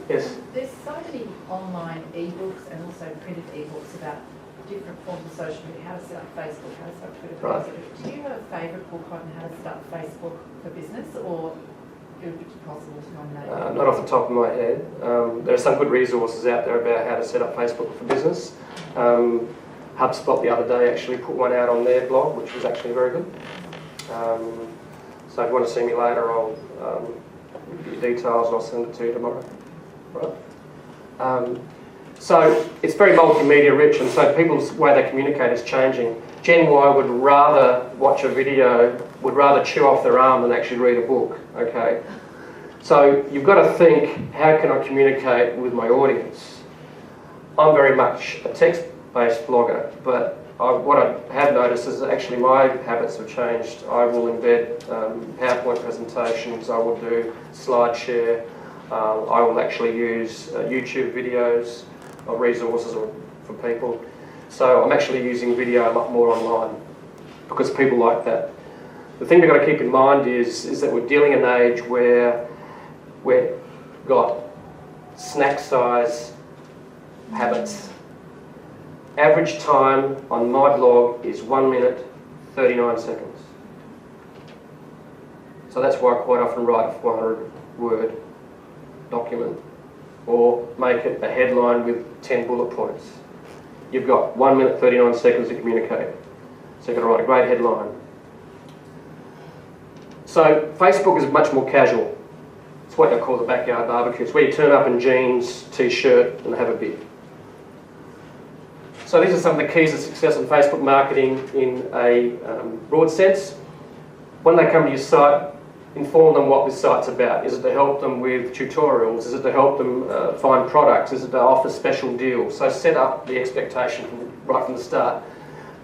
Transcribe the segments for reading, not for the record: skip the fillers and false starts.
Yes? There's so many online e-books and also printed e-books about different forms of social media, how to set up Facebook, how to set up Twitter. Right. Do you have a favourite book on how to start Facebook for business, or it would be possible to nominate? Not off the top of my head. There are some good resources out there about how to set up Facebook for business. HubSpot the other day actually put one out on their blog, which was actually very good. So if you want to see me later, I'll give you details and I'll send it to you tomorrow. Right? So it's very multimedia rich, and so people's way they communicate is changing. Gen Y would rather watch a video, would rather chew off their arm than actually read a book, okay? So you've got to think, how can I communicate with my audience? I'm very much a text-based blogger, but what I have noticed is that actually my habits have changed. I will embed PowerPoint presentations, I will do SlideShare, I will actually use YouTube videos or resources for people. So I'm actually using video a lot more online because people like that. The thing we've got to keep in mind is that we're dealing in an age where we've got snack size habits. Average time on my blog is 1 minute, 39 seconds. So that's why I quite often write a 400-word document or make it a headline with 10 bullet points. You've got 1 minute, 39 seconds to communicate. So you've got to write a great headline. So Facebook is much more casual. It's what I call the backyard barbecue. It's where you turn up in jeans, t-shirt and have a beer. So these are some of the keys to success in Facebook marketing in a broad sense. When they come to your site, inform them what this site's about. Is it to help them with tutorials? Is it to help them find products? Is it to offer special deals? So set up the expectation right from the start.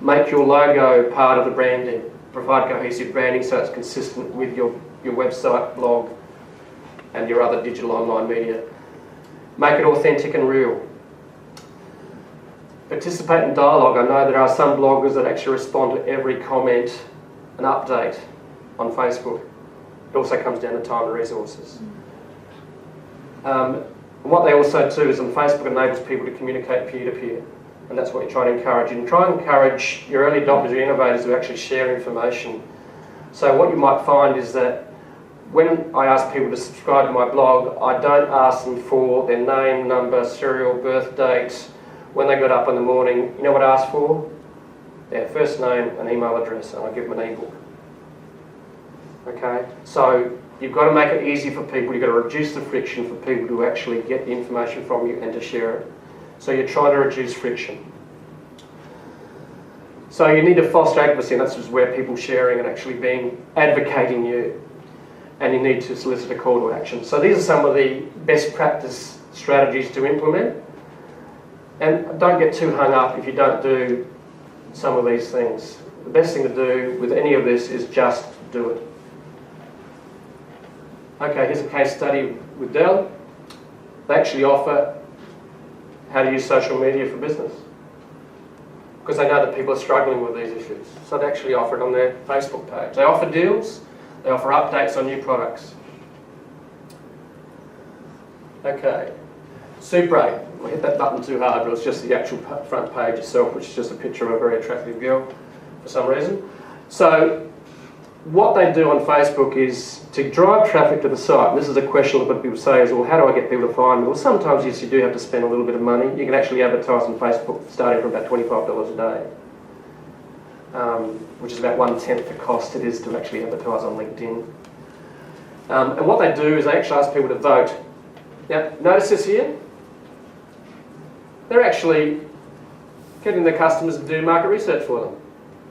Make your logo part of the branding. Provide cohesive branding so it's consistent with your website, blog, and your other digital online media. Make it authentic and real. Participate in dialogue. I know there are some bloggers that actually respond to every comment and update on Facebook. It also comes down to time and resources. And what they also do is on Facebook enables people to communicate peer-to-peer. And that's what you try to encourage. And try and encourage your early adopters, your innovators to actually share information. So what you might find is that when I ask people to subscribe to my blog, I don't ask them for their name, number, serial, birth date, when they got up in the morning. You know what I ask for? Their first name and email address, and I give them an ebook. Okay, so you've got to make it easy for people. You've got to reduce the friction for people to actually get the information from you and to share it. So you're trying to reduce friction. So you need to foster advocacy, and that's just where people sharing and actually advocating you. And you need to solicit a call to action. So these are some of the best practice strategies to implement. And don't get too hung up if you don't do some of these things. The best thing to do with any of this is just do it. Okay, here's a case study with Dell. They actually offer how to use social media for business because they know that people are struggling with these issues. So they actually offer it on their Facebook page. They offer deals, they offer updates on new products. Okay, Super 8. I hit that button too hard, but it's just the actual front page itself, which is just a picture of a very attractive girl for some reason. So what they do on Facebook is to drive traffic to the site. And this is a question that people say is, well, how do I get people to find me? Well, sometimes yes, you do have to spend a little bit of money. You can actually advertise on Facebook starting from about $25 a day, which is about 1/10 the cost it is to actually advertise on LinkedIn. And what they do is they actually ask people to vote. Now, notice this here. They're actually getting their customers to do market research for them.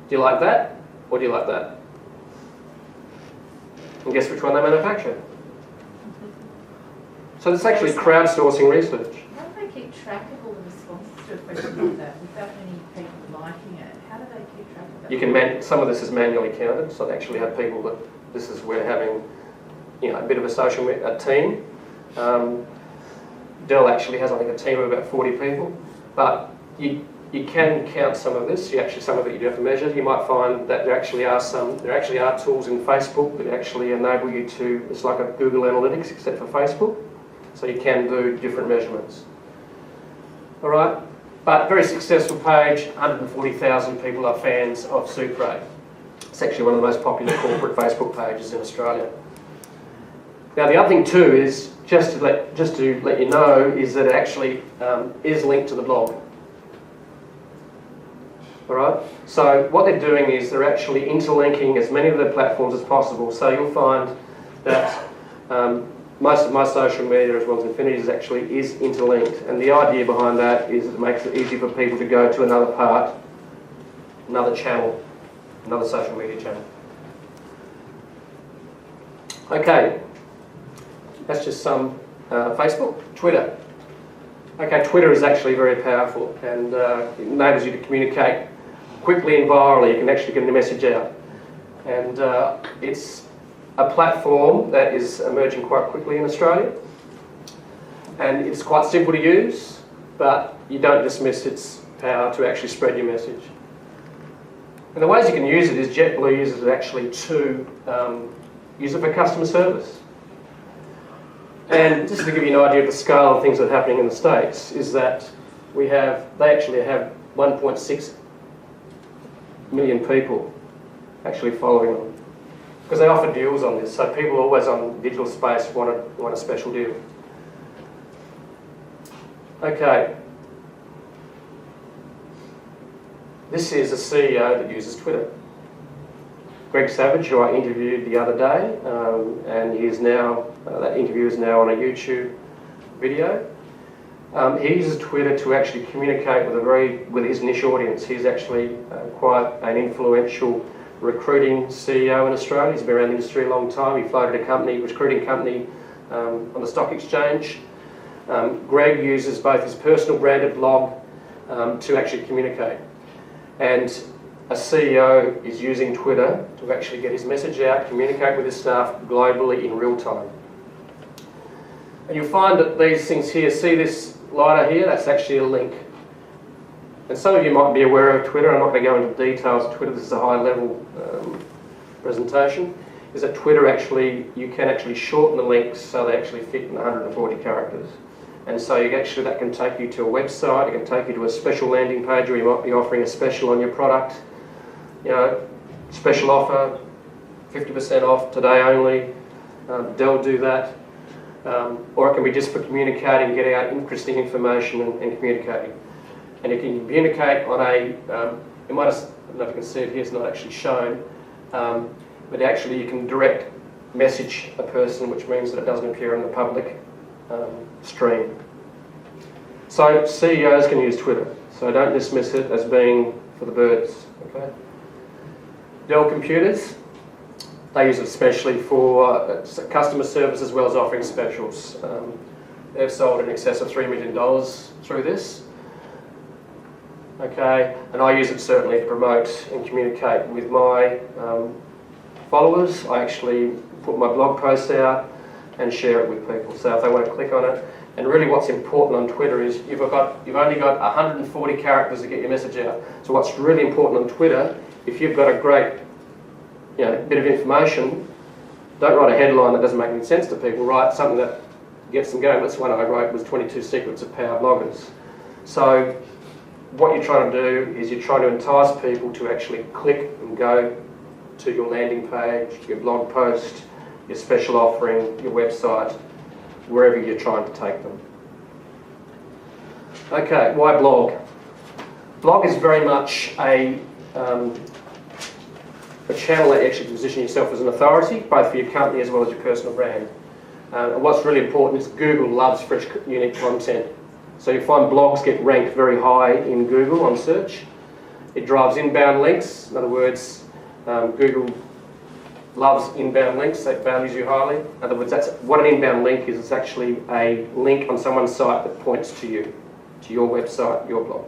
Do you like that, or do you like that? And guess which one they manufacture? So it's actually crowdsourcing research. How do they keep track of all the responses to a question like that with that many people liking it? How do they keep track of that? You can some of this is manually counted, so they actually have people that this is where having, a bit of a social team. Dell actually has, I think, a team of about 40 people, but you can count some of this. Some of it you do have to measure. You might find that there actually are tools in Facebook that actually enable you to. It's like a Google Analytics except for Facebook. So you can do different measurements. All right, but very successful page, 140,000 people are fans of Sucre. It's actually one of the most popular corporate Facebook pages in Australia. Now the other thing too is, just to let you know, is that it actually is linked to the blog. All right, so what they're doing is they're actually interlinking as many of their platforms as possible. So you'll find that most of my social media, as well as Infinity's, actually is interlinked. And the idea behind that is it makes it easy for people to go to another part, another channel, another social media channel. Okay, that's just some Facebook. Twitter. Okay, Twitter is actually very powerful, and it enables you to communicate quickly and virally. You can actually get a message out. And it's a platform that is emerging quite quickly in Australia. And it's quite simple to use, but you don't dismiss its power to actually spread your message. And the ways you can use it is JetBlue uses it actually to use it for customer service. And just to give you an idea of the scale of things that are happening in the States, is that they actually have 1.6 million people actually following them. Because they offer deals on this, so people always on digital space want a special deal. Okay. This is a CEO that uses Twitter. Greg Savage, who I interviewed the other day, and he is now, that interview is now on a YouTube video. He uses Twitter to actually communicate with his niche audience. He's actually quite an influential recruiting CEO in Australia. He's been around the industry a long time. He floated a recruiting company on the stock exchange. Greg uses both his personal branded blog to actually communicate. And a CEO is using Twitter to actually get his message out, communicate with his staff globally in real time. And you'll find that these things here, see this lighter here, that's actually a link. And some of you might be aware of Twitter. I'm not going to go into details of Twitter, this is a high level presentation, is that Twitter actually, you can actually shorten the links so they actually fit in 140 characters. And so that can take you to a website, it can take you to a special landing page where you might be offering a special on your product. You know, special offer, 50% off today only, they'll do that. Or it can be just for communicating, getting out interesting information and communicating. And you can communicate on I don't know if you can see it here, it's not actually shown, but actually you can direct message a person, which means that it doesn't appear in the public stream. So CEOs can use Twitter, so don't dismiss it as being for the birds. Okay. Dell computers, they use it especially for customer service as well as offering specials. They've sold in excess of $3 million through this. Okay, and I use it certainly to promote and communicate with my followers. I actually put my blog posts out and share it with people. So if they want to click on it, and really what's important on Twitter is you've only got 140 characters to get your message out. So what's really important on Twitter, if you've got a great bit of information, don't write a headline that doesn't make any sense to people. Write something that gets them going. That's one I wrote, was 22 Secrets of Power Bloggers. So what you're trying to do is you're trying to entice people to actually click and go to your landing page, your blog post, your special offering, your website, wherever you're trying to take them. Okay, why blog? Blog is very much a channel that you actually position yourself as an authority, both for your company as well as your personal brand. And what's really important is Google loves fresh, unique content. So you find blogs get ranked very high in Google on search. It drives inbound links. In other words, Google loves inbound links, that values you highly. In other words, that's what an inbound link is. It's actually a link on someone's site that points to you, to your website, your blog.